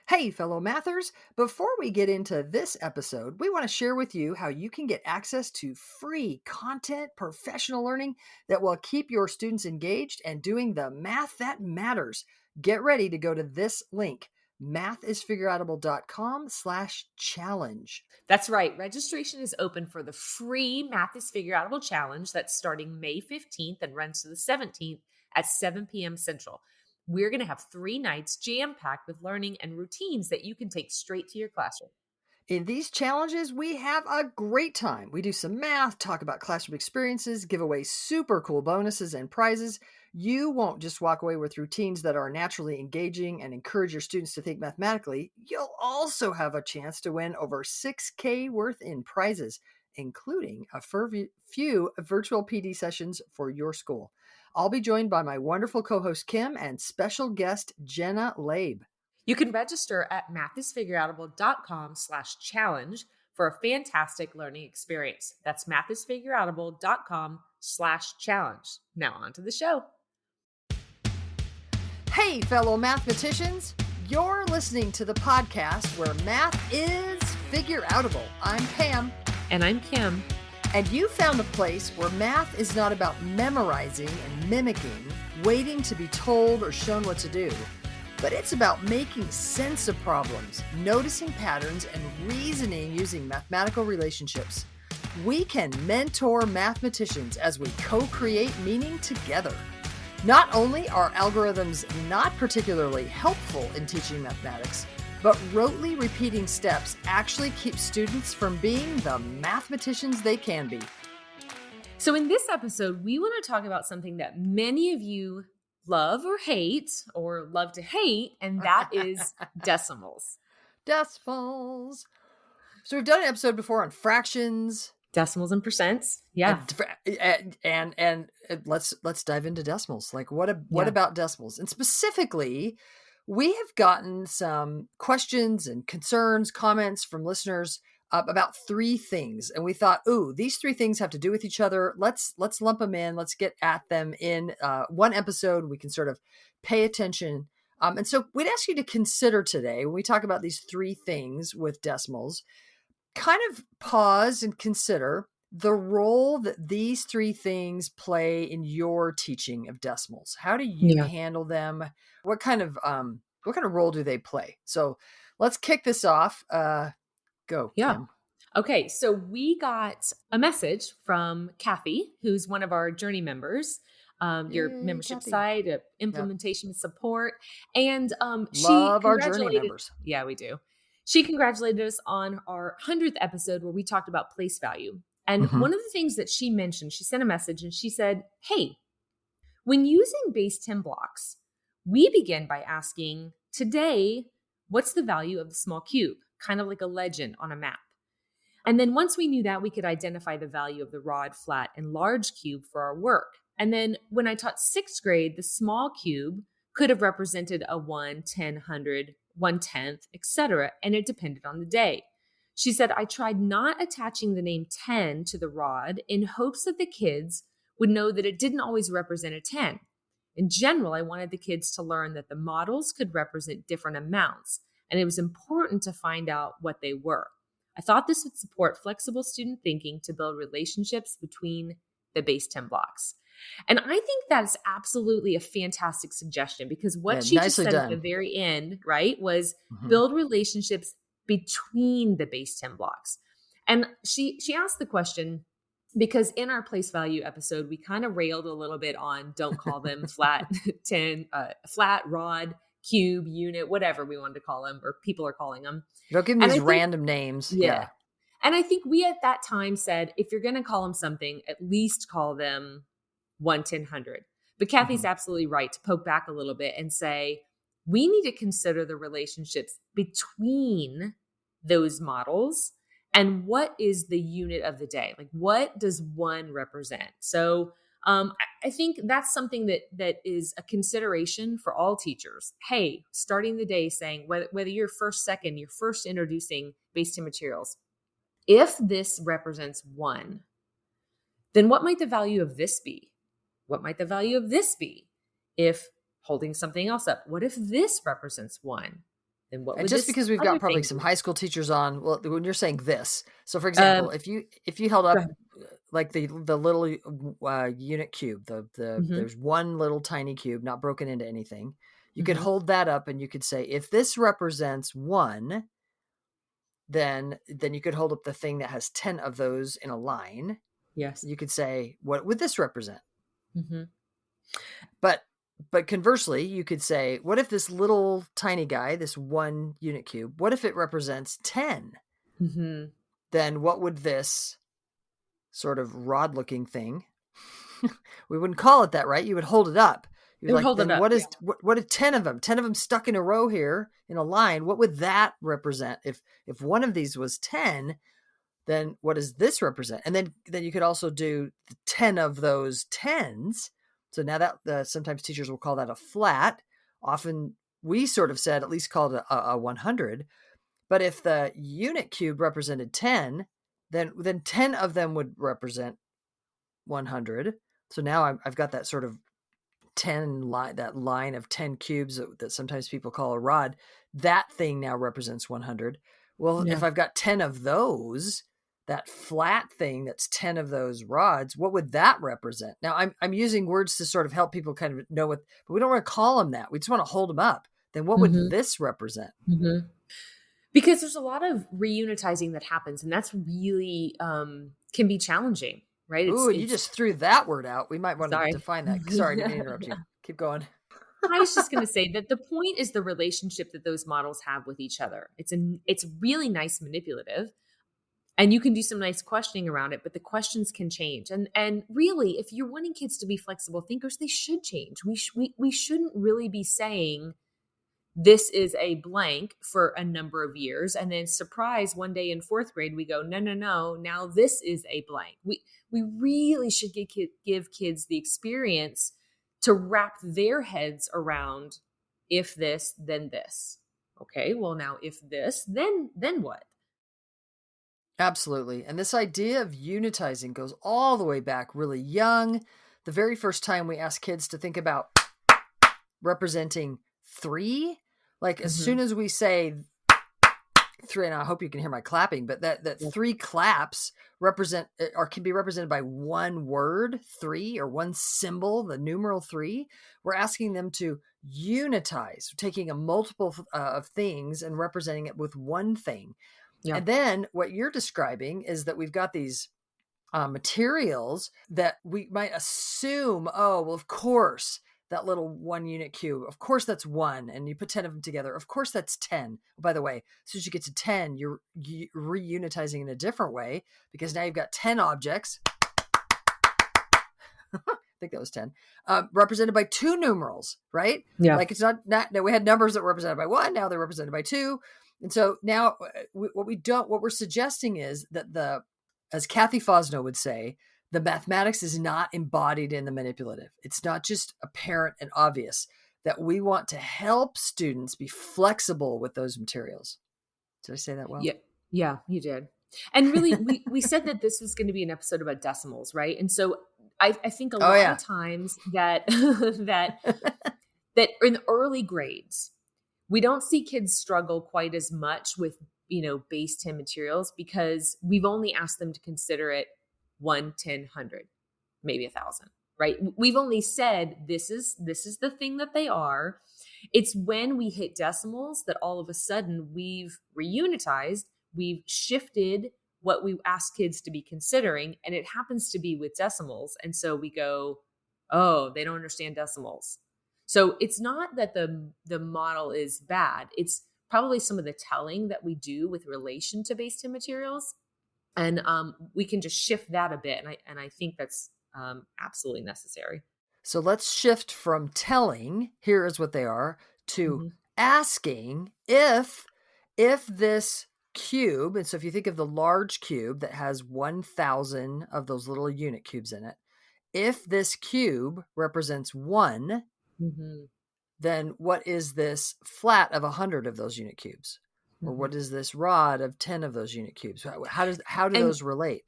Hey, fellow mathers. Before we get into this episode, we want to share with you how you can get access to free content, professional learning that will keep your students engaged and doing the math that matters. Get ready to go to this link, mathisfigureoutable.com/challenge. That's right. Registration is open for the free Math is Figureoutable Challenge that's starting May 15th and runs to the 17th at 7 p.m. Central. We're going to have 3 nights jam-packed with learning and routines that you can take straight to your classroom. In these challenges, we have a great time. We do some math, talk about classroom experiences, give away super cool bonuses and prizes. You won't just walk away with routines that are naturally engaging and encourage your students to think mathematically. You'll also have a chance to win over $6K worth in prizes, including a few virtual PD sessions for your school. I'll be joined by my wonderful co-host Kim and special guest Jenna Labe. You can register at mathisfigureoutable.com/challenge for a fantastic learning experience. That's mathisfigureoutable.com/challenge. Now on to the show. Hey, fellow mathematicians. You're listening to the podcast where math is figure-outable. I'm Pam. And I'm Kim. And you found a place where math is not about memorizing and mimicking, waiting to be told or shown what to do, but it's about making sense of problems, noticing patterns, and reasoning using mathematical relationships. We can mentor mathematicians as we co-create meaning together. Not only are algorithms not particularly helpful in teaching mathematics, but rotely repeating steps actually keep students from being the mathematicians they can be. So in this episode, we want to talk about something that many of you love or love to hate, and that is decimals. Decimals. So we've done an episode before on fractions. Decimals and percents. Yeah. And let's dive into decimals. Like what about decimals? And specifically, we have gotten some questions and concerns, comments from listeners about 3 things. And we thought, these 3 things have to do with each other. Let's lump them in. Let's get at them in one episode. We can sort of pay attention. And so we'd ask you to consider today, when we talk about these 3 things with decimals, kind of pause and consider the role that these 3 things play in your teaching of decimals. How do you handle them? What kind of role do they play? So let's kick this off. Go. Yeah. Kim. Okay. So we got a message from Kathy, who's one of our Journey members, your membership Kathy. site, implementation support. And she love our Journey members. Yeah, we do. She congratulated us on our 100th episode where we talked about place value. And one of the things that she mentioned, she sent a message and she said, hey, when using base 10 blocks, we begin by asking, today, what's the value of the small cube? Kind of like a legend on a map. And then once we knew that, we could identify the value of the rod, flat, and large cube for our work. And then when I taught 6th grade, the small cube could have represented a 1, 10, 100, 1/10, etc., and it depended on the day. She said, I tried not attaching the name 10 to the rod in hopes that the kids would know that it didn't always represent a 10. In general, I wanted the kids to learn that the models could represent different amounts, and it was important to find out what they were. I thought this would support flexible student thinking to build relationships between the base 10 blocks. And I think that's absolutely a fantastic suggestion, because what she just said at the very end, right, was build relationships between the base 10 blocks. And she asked the question because in our place value episode, we kind of railed a little bit on don't call them flat 10, flat rod, cube, unit, whatever we wanted to call them, or people are calling them. Don't give them these random names. Yeah. And I think we at that time said, if you're going to call them something, at least call them 1, 10, 100. But Kathy's absolutely right to poke back a little bit and say, we need to consider the relationships between those models and what is the unit of the day? Like, what does 1 represent? So I think that's something that is a consideration for all teachers. Hey, starting the day saying, whether you're first, second, you're first introducing base 10 materials, if this represents 1, then what might the value of this be? What might the value of this be? If holding something else up, what if this represents 1? then what And would just this because we've other got probably thing some be? high school teachers on, well, when you're saying this, so for Um, example, if you held Go up ahead. like the little unit cube, Mhm, there's one little tiny cube, not broken into anything. You could mhm. hold that up and you could say, if this represents one, then you could hold up the thing that has 10 of those in a line. Yes. You could say, what would this represent? Mhm, But but conversely, you could say, what if this little tiny guy, this one unit cube, what if it represents 10? mhm. Then what would this sort of rod looking thing, we wouldn't call it that, right? You would hold it up. You're It would like, hold it then up, what yeah. is what are 10 of them? 10 of them stuck in a row here in a line. What would that represent? If one of these was 10, then what does this represent? And then you could also do 10 of those tens. So now that sometimes teachers will call that a flat. Often we sort of said at least called it a 100. But if the unit cube represented 10, then 10 of them would represent 100. So now I've got that sort of 10 line, that line of 10 cubes that sometimes people call a rod. That thing now represents 100. Well, Yeah. if I've got 10 of those, that flat thing that's 10 of those rods, what would that represent? Now I'm using words to sort of help people kind of know what, but we don't want to call them that. We just want to hold them up. Then what would Mhm, this represent? mhm. Because there's a lot of reunitizing that happens, and that's really, can be challenging, right? Ooh, and you It's just threw that word out. We might want to sorry. define that. Sorry, I didn't mean to interrupt you. Keep going. I was just gonna say that the point is the relationship that those models have with each other. It's really nice manipulative, and you can do some nice questioning around it, but the questions can change. And really, if you're wanting kids to be flexible thinkers, they should change. We shouldn't really be saying this is a blank for a number of years, and then surprise, one day in fourth grade we go, no, no, no, now this is a blank. We really should give kids the experience to wrap their heads around, if this then this. Okay, well, now if this then what? Absolutely. And this idea of unitizing goes all the way back really young. The very first time we ask kids to think about representing three, like as soon Hmm. as we say three, and I hope you can hear my clapping, but that Yes. three claps represent or can be represented by one word, three, or one symbol, the numeral three. We're asking them to unitize, taking a multiple of things and representing it with one thing. Yeah. And then what you're describing is that we've got these materials that we might assume, oh, well, of course, that little one unit cube, of course, that's one. And you put 10 of them together. Of course, that's 10. By the way, as soon as you get to 10, you're reunitizing in a different way because now you've got 10 objects. I think that was 10, represented by two numerals, right? Yeah. Like it's not, no, we had numbers that were represented by one. Now they're represented by two. And so now what we're suggesting is that as Kathy Fosno would say, the mathematics is not embodied in the manipulative. It's not just apparent and obvious, that we want to help students be flexible with those materials. Did I say that well? Yeah. Yeah, you did. And really, we said that this was going to be an episode about decimals, right? And so I think a Oh, lot of yeah. times that that in early grades, we don't see kids struggle quite as much with, base 10 materials because we've only asked them to consider it 1, 10, 100, maybe 1,000, right? We've only said this is the thing that they are. It's when we hit decimals that all of a sudden we've reunitized, we've shifted what we ask kids to be considering, and it happens to be with decimals. And so we go, oh, they don't understand decimals. So it's not that the model is bad. It's probably some of the telling that we do with relation to base 10 materials, and we can just shift that a bit. And I think that's absolutely necessary. So let's shift from telling, here is what they are, to Hmm. asking if this cube, and so if you think of the large cube that has 1,000 of those little unit cubes in it, if this cube represents 1, Hmm. then what is this flat of 100 of those unit cubes? Or Hmm. what is this rod of 10 of those unit cubes? How do And those relate?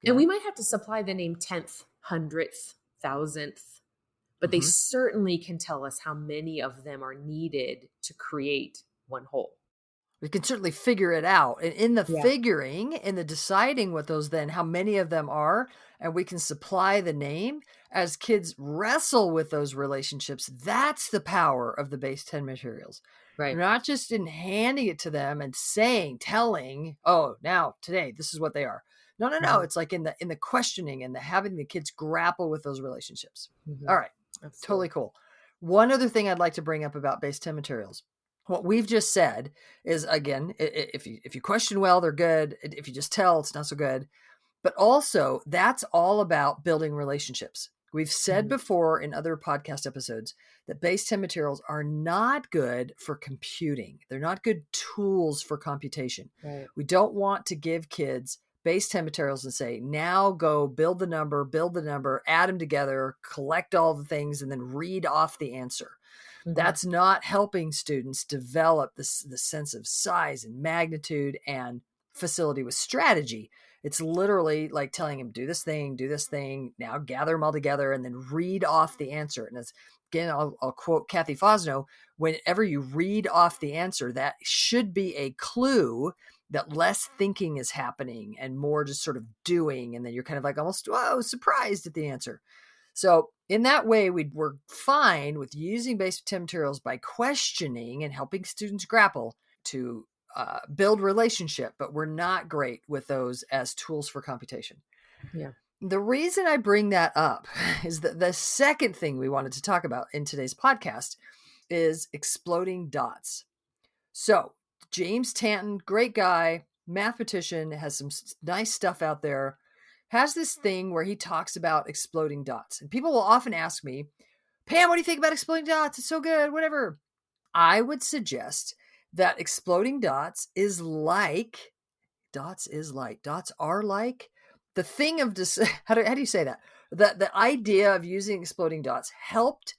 and Yeah. we might have to supply the name tenth, hundredth, thousandth, but they Mm-hmm. certainly can tell us how many of them are needed to create one whole. We can certainly figure it out. And in the Yeah. figuring, in the deciding what those then, how many of them are, and we can supply the name as kids wrestle with those relationships. That's the power of the base 10 materials. Right. Not just in handing it to them and telling, oh, now today, this is what they are. No. Mhm. It's like in the questioning and the having the kids grapple with those relationships. Mhm. All right. Absolutely. Totally cool. One other thing I'd like to bring up about base 10 materials. What we've just said is, again, if you question well, they're good. If you just tell, it's not so good. But also, that's all about building relationships. We've said Mhm. before in other podcast episodes that base 10 materials are not good for computing. They're not good tools for computation. Right. We don't want to give kids base 10 materials and say, now go build the number, add them together, collect all the things, and then read off the answer. Mhm. That's not helping students develop the sense of size and magnitude and facility with strategy. It's literally like telling him, do this thing, now gather them all together and then read off the answer. And it's, again, I'll quote Kathy Fosno, whenever you read off the answer, that should be a clue that less thinking is happening and more just sort of doing. And then you're kind of like almost, whoa, surprised at the answer. So in that way, we're fine with using base 10 materials by questioning and helping students grapple to build relationship, but we're not great with those as tools for computation. Yeah. The reason I bring that up is that the second thing we wanted to talk about in today's podcast is exploding dots. So James Tanton, great guy, mathematician, has some nice stuff out there, has this thing where he talks about exploding dots. And people will often ask me, Pam, what do you think about exploding dots? It's so good, whatever. I would suggest that exploding dots are like the thing of how do you say that? The idea of using exploding dots helped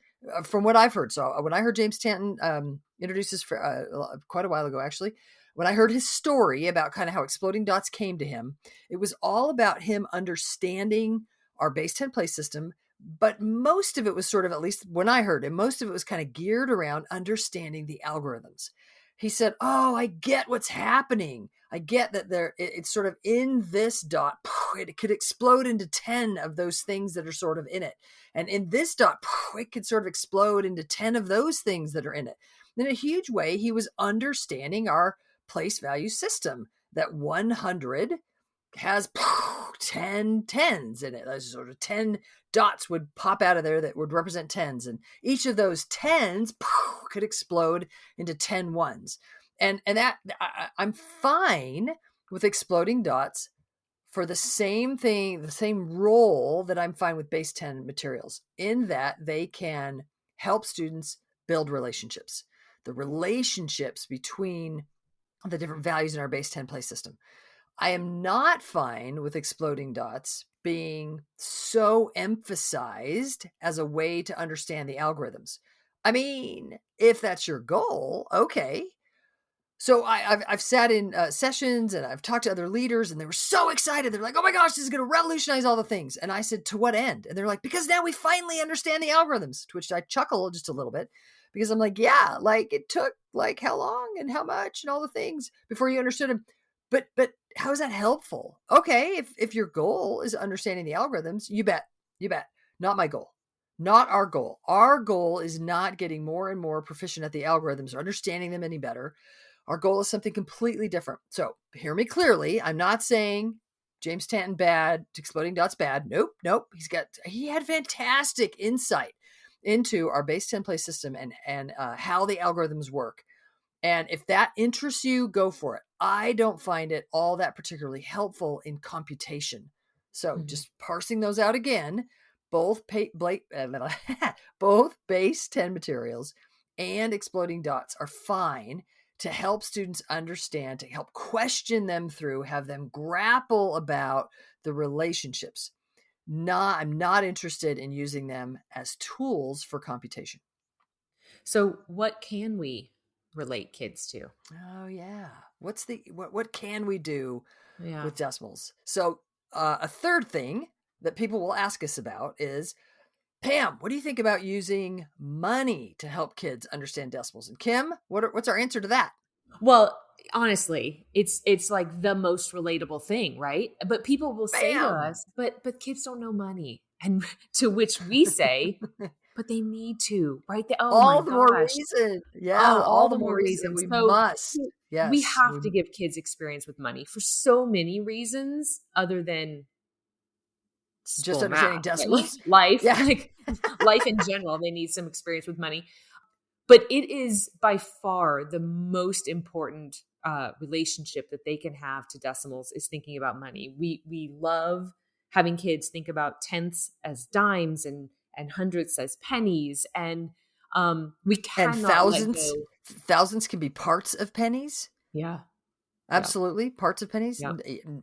from what I've heard. So when I heard James Tanton introduce this for quite a while ago, actually, when I heard his story about kind of how exploding dots came to him, it was all about him understanding our base 10 place system. But most of it was sort of, at least when I heard it, most of it was kind of geared around understanding the algorithms. He said, oh, I get what's happening. I get that it's sort of in this dot, it could explode into 10 of those things that are sort of in it. And in this dot, it could sort of explode into 10 of those things that are in it. In a huge way, he was understanding our place value system, that 100 has 10 tens in it. Those sort of 10 dots would pop out of there that would represent tens. And each of those tens could explode into 10 ones. And that I'm fine with exploding dots for the same thing, the same role that I'm fine with base 10 materials, in that they can help students build relationships, the relationships between the different values in our base 10 place system. I am not fine with exploding dots being so emphasized as a way to understand the algorithms. I mean, if that's your goal, okay. So I've sat in sessions and I've talked to other leaders and they were so excited. They're like, oh my gosh, this is going to revolutionize all the things. And I said, to what end? And they're like, because now we finally understand the algorithms, to which I chuckle just a little bit because I'm like, yeah, like it took like how long and how much and all the things before you understood them. But how is that helpful? Okay, if your goal is understanding the algorithms, you bet. Not my goal. Not our goal. Our goal is not getting more and more proficient at the algorithms or understanding them any better. Our goal is something completely different. So hear me clearly. I'm not saying James Tanton bad, exploding dots bad. Nope. He had fantastic insight into our base 10 place system and how the algorithms work. And if that interests you, go for it. I don't find it all that particularly helpful in computation. So just parsing those out again, both both base 10 materials and exploding dots are fine to help students understand, to help question them through, have them grapple about the relationships. I'm not interested in using them as tools for computation. So what can we relate kids to? Oh yeah. What can we do Yeah. with decimals? So a third thing that people will ask us about is, Pam, what do you think about using money to help kids understand decimals? And Kim, what's our answer to that? Well, honestly, it's like the most relatable thing, right? But people will say to Bam. us, but kids don't know money. And to which we say, but they need to, right? Oh my All the more gosh. reason. Yeah, Oh, all all the the more more reason that reasons. we So must. we Yes, have we to give kids experience with money for so many reasons other than just school understanding math, right? decimals. Life, Yeah. like life in general, they need some experience with money. But it is by far the most important relationship that they can have to decimals is thinking about money. We love having kids think about tenths as dimes and hundredths as pennies, and we And cannot let thousands, go. thousands can be parts of pennies. Yeah, yeah, Absolutely. Parts of pennies, yeah.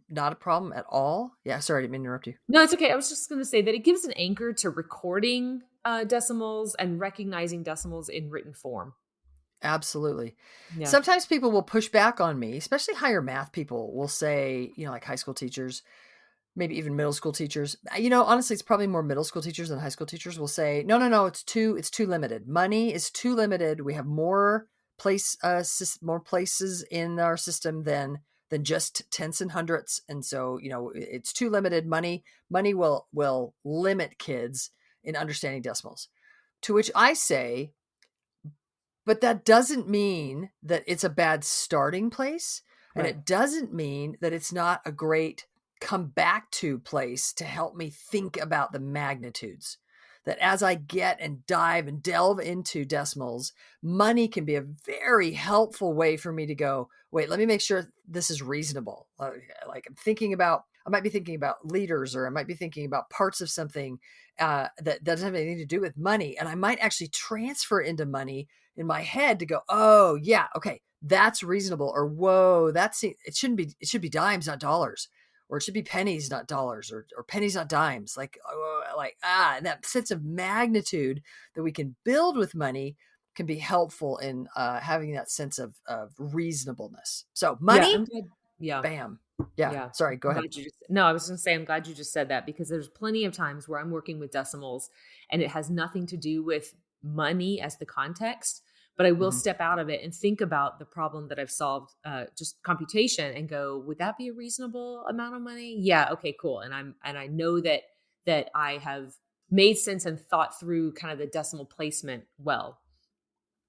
not a problem at all. Yeah, sorry, I didn't mean to interrupt you. No, it's okay. I was just going to say that it gives an anchor to recording decimals and recognizing decimals in written form. Absolutely. Yeah, Sometimes people will push back on me, especially higher math people will say, like high school teachers, maybe even middle school teachers. Honestly, it's probably more middle school teachers than high school teachers will say, no, no, no, it's too limited. Money is too limited. We have more more places in our system than just tenths and hundredths. And so, it's too limited. Money will limit kids in understanding decimals. To which I say, but that doesn't mean that it's a bad starting place. And right. it doesn't mean that it's not a great come back to place to help me think about the magnitudes. That as I get and dive and delve into decimals, money can be a very helpful way for me to go, wait, let me make sure this is reasonable. Like I might be thinking about liters, or I might be thinking about parts of something that doesn't have anything to do with money. And I might actually transfer into money in my head to go, oh yeah, okay, that's reasonable. Or whoa, it should be dimes, not dollars. Or it should be pennies, not dollars, or pennies, not dimes. And that sense of magnitude that we can build with money can be helpful in having that sense of reasonableness. So Yeah, money, I'm glad. Yeah. bam. Yeah. Yeah. Sorry. Go I'm ahead. glad no, I was going to say, I'm glad you just said that because there's plenty of times where I'm working with decimals and it has nothing to do with money as the context, but I will Mm-hmm. step out of it and think about the problem that I've solved, just computation, and go, would that be a reasonable amount of money? Yeah. Okay, cool. And I know that I have made sense and thought through kind of the decimal placement well.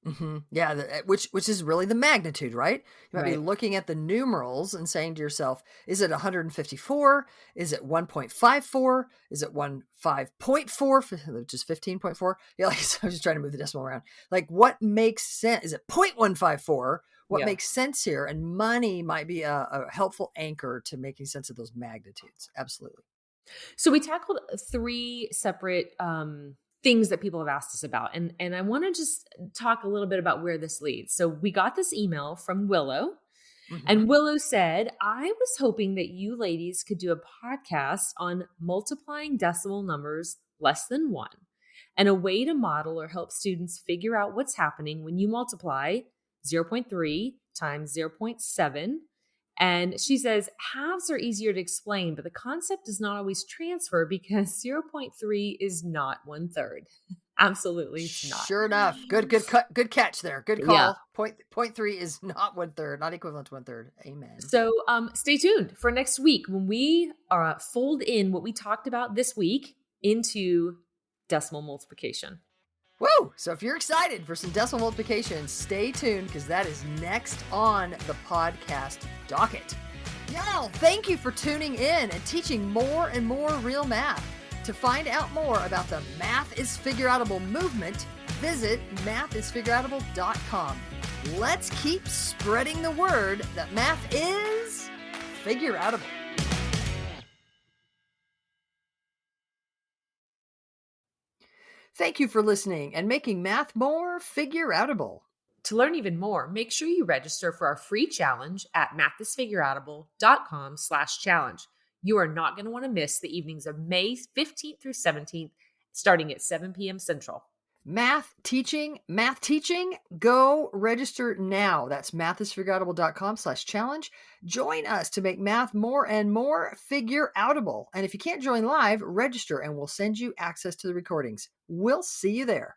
Mm-hmm. Yeah, which is really the magnitude, right? You might be Right. looking at the numerals and saying to yourself, is it 154? Is it 1.54? Is it 15.4, which is 15.4? Yeah, so I was just trying to move the decimal around. Like, what makes sense? Is it 0.154? What Yeah. makes sense here? And money might be a helpful anchor to making sense of those magnitudes. Absolutely. So we tackled three separate things that people have asked us about, and I want to just talk a little bit about where this leads. So we got this email from Willow, Mm-hmm. and Willow said, "I was hoping that you ladies could do a podcast on multiplying decimal numbers less than one, and a way to model or help students figure out what's happening when you multiply 0.3 times 0.7." And she says, halves are easier to explain, but the concept does not always transfer because zero point 0.3 is not 1/3. Absolutely, it's not. Sure enough. Good catch there. Good Yeah. call. Point three is not 1/3, not equivalent to 1/3. Amen. So stay tuned for next week when we fold in what we talked about this week into decimal multiplication. Woo! So if you're excited for some decimal multiplication, stay tuned because that is next on the podcast docket. Y'all, thank you for tuning in and teaching more and more real math. To find out more about the Math is Figureoutable movement, visit mathisfigureoutable.com. Let's keep spreading the word that math is figureoutable. Thank you for listening and making math more figureoutable. To learn even more, make sure you register for our free challenge at mathisfigureoutable.com/challenge. You are not going to want to miss the evenings of May 15th through 17th, starting at 7 p.m. Central. Math teaching, go register now. That's mathisfigureoutable.com/challenge. Join us to make math more and more figureoutable. And if you can't join live, register and we'll send you access to the recordings. We'll see you there.